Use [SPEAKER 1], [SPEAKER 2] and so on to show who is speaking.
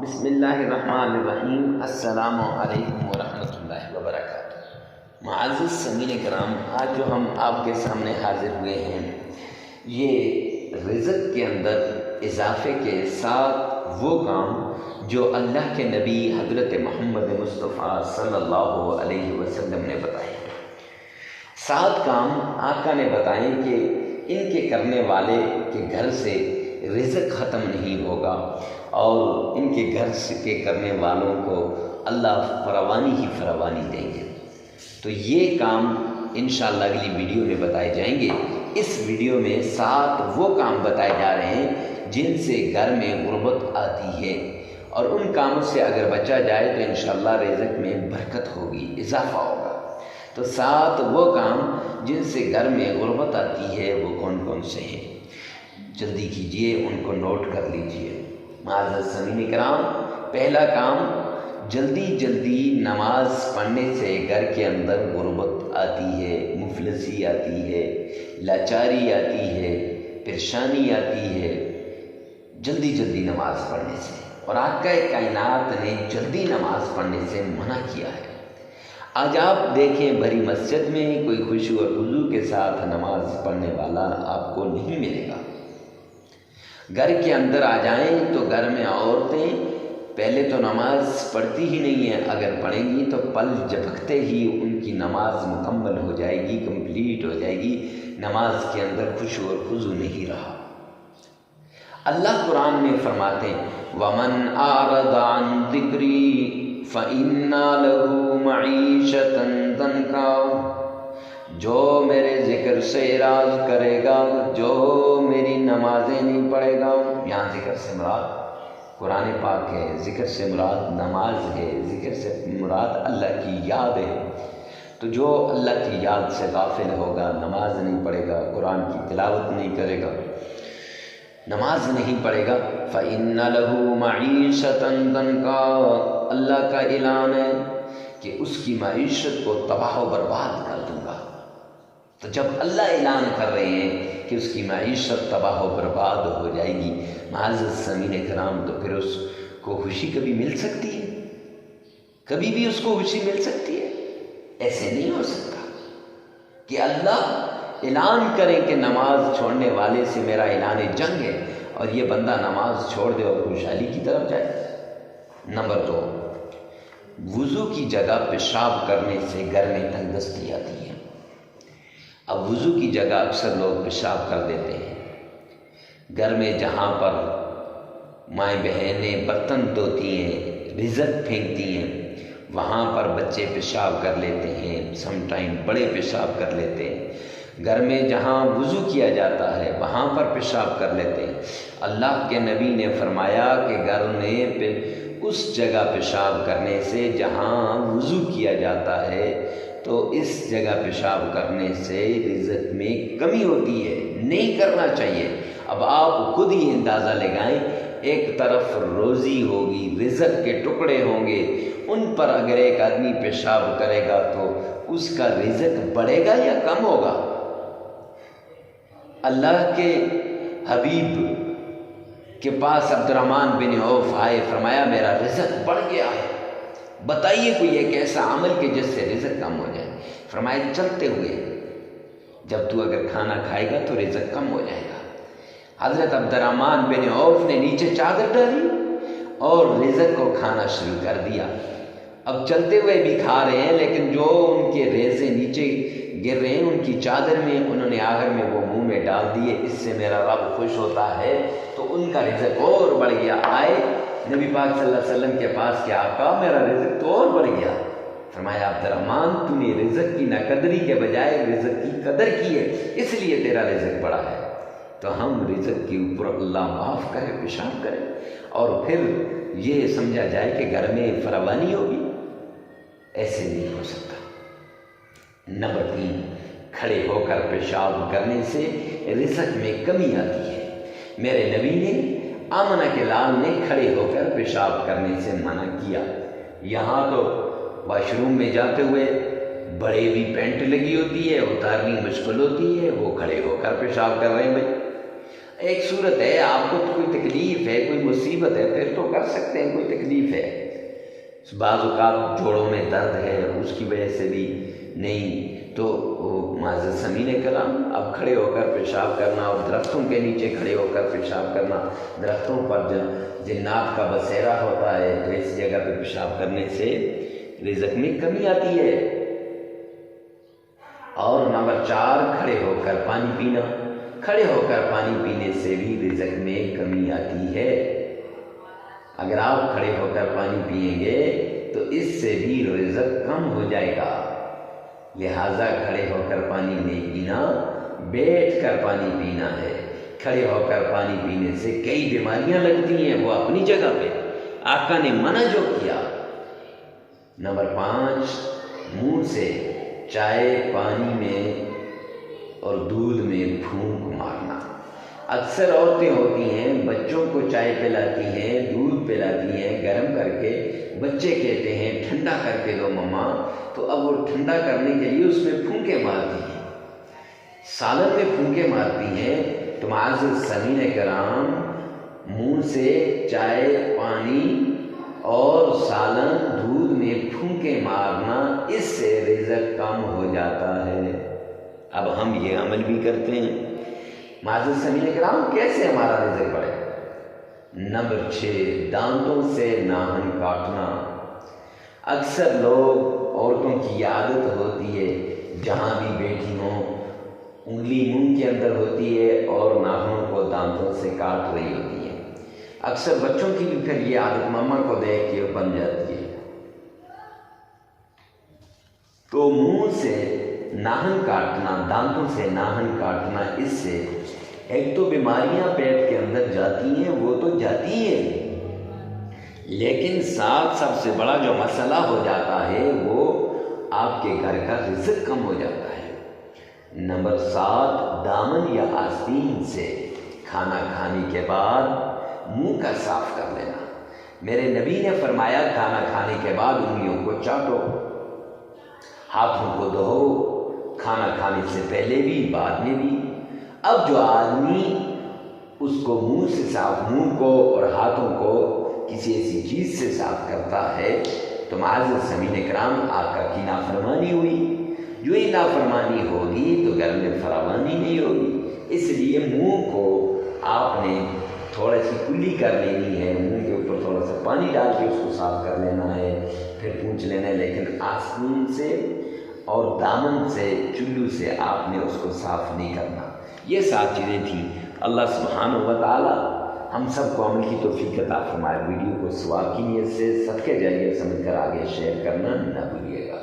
[SPEAKER 1] بسم اللہ الرحمن الرحیم۔ السلام علیکم ورحمۃ اللہ وبرکاتہ۔ معزز سامعین کرام، آج جو ہم آپ کے سامنے حاضر ہوئے ہیں، یہ رزق کے اندر اضافے کے ساتھ وہ کام جو اللہ کے نبی حضرت محمد مصطفیٰ صلی اللہ علیہ وسلم نے بتائے۔ 7 کام آقا نے بتائے کہ ان کے کرنے والے کے گھر سے رزق ختم نہیں ہوگا اور ان کے گھر کے کرنے والوں کو اللہ فراوانی ہی فراوانی دیں گے۔ تو یہ کام انشاءاللہ اگلی ویڈیو میں بتائے جائیں گے۔ اس ویڈیو میں 7 وہ کام بتائے جا رہے ہیں جن سے گھر میں غربت آتی ہے، اور ان کاموں سے اگر بچا جائے تو انشاءاللہ رزق میں برکت ہوگی، اضافہ ہوگا۔ تو 7 وہ کام جن سے گھر میں غربت آتی ہے وہ کون کون سے ہیں؟ جلدی کیجئے، ان کو نوٹ کر لیجئے۔ معزز سامعین کرام، پہلا کام، جلدی نماز پڑھنے سے گھر کے اندر غربت آتی ہے، مفلسی آتی ہے، لاچاری آتی ہے، پریشانی آتی ہے۔ جلدی نماز پڑھنے سے، اور آقا کائنات نے جلدی نماز پڑھنے سے منع کیا ہے۔ آج آپ دیکھیں بھری مسجد میں کوئی خشوع اور خضوع کے ساتھ نماز پڑھنے والا آپ کو نہیں ملے گا۔ گھر کے اندر آ جائیں تو گھر میں عورتیں پہلے تو نماز پڑھتی ہی نہیں ہیں، اگر پڑھیں گی تو پل جھپکتے ہی ان کی نماز مکمل ہو جائے گی، کمپلیٹ ہو جائے گی، نماز کے اندر خشوع اور خضوع نہیں رہا۔ اللہ قرآن میں فرماتے ہیں وَمَنْ أَعْرَضَ عَنْ ذِكْرِي فَإِنَّا لَهُ مَعِيشَةً ضَنْكًا۔ جو میرے ذکر سے اعراض کرے گا، جو میری نمازیں نہیں پڑھے گا، یہاں ذکر سے مراد قرآن پاک ہے، ذکر سے مراد نماز ہے، ذکر سے مراد اللہ کی یاد ہے۔ تو جو اللہ کی یاد سے غافل ہوگا، نماز نہیں پڑھے گا، قرآن کی تلاوت نہیں کرے گا، نماز نہیں پڑھے گا، فَإِنَّ لَهُ مَعِيشَةً ضَنْكًا، اللہ کا اعلان ہے کہ اس کی معیشت کو تباہ و برباد کر دوں گا۔ تو جب اللہ اعلان کر رہے ہیں کہ اس کی معیشت تباہ و برباد ہو جائے گی، معزز سامعین کرام، تو پھر اس کو خوشی کبھی مل سکتی ہے؟ کبھی بھی اس کو خوشی مل سکتی ہے؟ ایسے نہیں ہو سکتا کہ اللہ اعلان کرے کہ نماز چھوڑنے والے سے میرا اعلان جنگ ہے، اور یہ بندہ نماز چھوڑ دے اور خوشحالی کی طرف جائے۔ نمبر 2، وضو کی جگہ پیشاب کرنے سے گھر میں تنگ دستی آتی ہے۔ اب وضو کی جگہ اکثر لوگ پیشاب کر دیتے ہیں۔ گھر میں جہاں پر مائیں بہنیں برتن دھوتی ہیں، رزق پھینکتی ہیں، وہاں پر بچے پیشاب کر لیتے ہیں، سم ٹائم بڑے پیشاب کر لیتے ہیں۔ گھر میں جہاں وضو کیا جاتا ہے وہاں پر پیشاب کر لیتے ہیں۔ اللہ کے نبی نے فرمایا کہ گھر میں اس جگہ پیشاب کرنے سے جہاں وضو کیا جاتا ہے، تو اس جگہ پیشاب کرنے سے رزق میں کمی ہوتی ہے، نہیں کرنا چاہیے۔ اب آپ خود ہی اندازہ لگائیں، ایک طرف روزی ہوگی، رزق کے ٹکڑے ہوں گے، ان پر اگر ایک آدمی پیشاب کرے گا تو اس کا رزق بڑھے گا یا کم ہوگا؟ اللہ کے حبیب کے پاس عبد الرحمن بن عوف آئے، فرمایا میرا رزق بڑھ گیا ہے، بتائیے کوئی ایک ایسا عمل کہ جس سے رزق کم ہو جائے۔ فرمایا چلتے ہوئے جب تو اگر کھانا کھائے گا تو رزق کم ہو جائے گا۔ حضرت عبد الرحمن بن عوف نے نیچے چادر ڈالی اور رزق کو کھانا شروع کر دیا۔ اب چلتے ہوئے بھی کھا رہے ہیں، لیکن جو ان کے ریزے نیچے گر رہے ہیں ان کی چادر میں، انہوں نے آخر میں وہ منہ میں ڈال دیے، اس سے میرا رب خوش ہوتا ہے، تو ان کا رزق اور بڑھ گیا۔ آئے نبی پاک صلی اللہ علیہ وسلم کے پاس کہ آقا میرا رزق تو اور بڑھ گیا۔ فرمایا عبد الرحمن تو نے رزق کی ناقدری کے بجائے رزق کی قدر کی ہے، اس لیے تیرا رزق بڑا ہے۔ تو ہم رزق کے اوپر اللہ معاف کرے، پیشاب کرے، اور پھر یہ سمجھا جائے کہ گھر میں فراوانی ہوگی، ایسے نہیں ہو سکتا۔ نمبر 3، کھڑے ہو کر پیشاب کرنے سے رزق میں کمی آتی ہے۔ میرے نبی نے، آمنہ کے لال نے کھڑے ہو کر پیشاب کرنے سے منع کیا۔ یہاں تو واش روم میں جاتے ہوئے بڑے بھی پینٹ لگی ہوتی ہے، اتارنی مشکل ہوتی ہے، وہ کھڑے ہو کر پیشاب کر رہے ہیں۔ بھائی ایک صورت ہے آپ کو کوئی تکلیف ہے، کوئی مصیبت ہے، پھر تو کر سکتے ہیں، کوئی تکلیف ہے، بعض اوقات جوڑوں میں درد ہے، اس کی وجہ سے بھی نہیں، تو معزز سامعین کرام اب کھڑے ہو کر پیشاب کرنا اور درختوں کے نیچے کھڑے ہو کر پیشاب کرنا، درختوں پر جنات کا بسیرا ہوتا ہے، تو اس جگہ پہ پیشاب کرنے سے رزق میں کمی آتی ہے۔ اور نمبر 4، کھڑے ہو کر پانی پینا، کھڑے ہو کر پانی پینے سے بھی رزق میں کمی آتی ہے۔ اگر آپ کھڑے ہو کر پانی پئیں گے تو اس سے بھی رزق کم ہو جائے گا، لہٰذا کھڑے ہو کر پانی نہیں پینا، بیٹھ کر پانی پینا ہے۔ کھڑے ہو کر پانی پینے سے کئی بیماریاں لگتی ہیں، وہ اپنی جگہ پہ، آقا نے منع جو کیا۔ نمبر 5، منہ سے چائے، پانی میں اور دودھ میں پھونک مارنا۔ اکثر عورتیں ہوتی ہیں، بچوں کو چائے پلاتی ہیں، دودھ پلاتی ہیں گرم کر کے، بچے کہتے ہیں ٹھنڈا کر کے دو مما، تو اب وہ ٹھنڈا کرنے کے لیے اس میں پھونکے مارتی ہیں، سالن میں پھونکے مارتی ہیں۔ تو معزز سامعین کرام، منہ سے چائے، پانی اور سالن، دودھ میں پھونکے مارنا، اس سے رزق کم ہو جاتا ہے۔ اب ہم یہ عمل بھی کرتے ہیں۔ معزز سامعین کرام، کیسے ہمارا رزق بڑھے؟ نمبر 6، دانتوں سے ناخن کاٹنا۔ اکثر لوگ، عورتوں کی عادت ہوتی ہے، جہاں بھی بیٹھی ہوں انگلی منہ کے اندر ہوتی ہے اور ناخنوں کو دانتوں سے کاٹ رہی ہوتی ہے۔ اکثر بچوں کی بھی پھر یہ عادت ماما کو دیکھ کے بن جاتی ہے۔ تو منہ سے ناخن کاٹنا، دانتوں سے ناخن کاٹنا، اس سے ایک تو بیماریاں پیٹ کے اندر جاتی ہیں، وہ تو جاتی ہیں، لیکن ساتھ سب سے بڑا جو مسئلہ ہو جاتا ہے وہ آپ کے گھر کا رزق کم ہو جاتا ہے۔ نمبر 7، دامن یا آستین سے کھانا کھانے کے بعد منہ کا صاف کر لینا۔ میرے نبی نے فرمایا کھانا کھانے کے بعد انگلیوں کو چاٹو، ہاتھوں کو دھو، کھانا کھانے سے پہلے بھی بعد میں بھی۔ اب جو آدمی اس کو منہ سے صاف، منہ کو اور ہاتھوں کو کسی ایسی چیز سے صاف کرتا ہے تو معزز سامعین کرام آقا کی نافرمانی ہوئی۔ جو ہی نافرمانی ہوگی تو گھر میں فراوانی نہیں ہوگی، اس لیے منہ کو آپ نے تھوڑا سی کلی کر لینی ہے، منہ کے اوپر تھوڑا سا پانی ڈال کے اس کو صاف کر لینا ہے، پھر پونچھ لینا ہے، لیکن آستین سے اور دامن سے، چلو سے آپ نے اس کو صاف نہیں کرنا۔ یہ 7 چیزیں تھیں۔ اللہ سبحانہ و تعالی ہم سب کو عمل کی توفیق عطا فرمائے۔ ویڈیو کو ثواب کی نیت سے صدقے جاریہ سمجھ کر آگے شیئر کرنا نہ بھولیے گا۔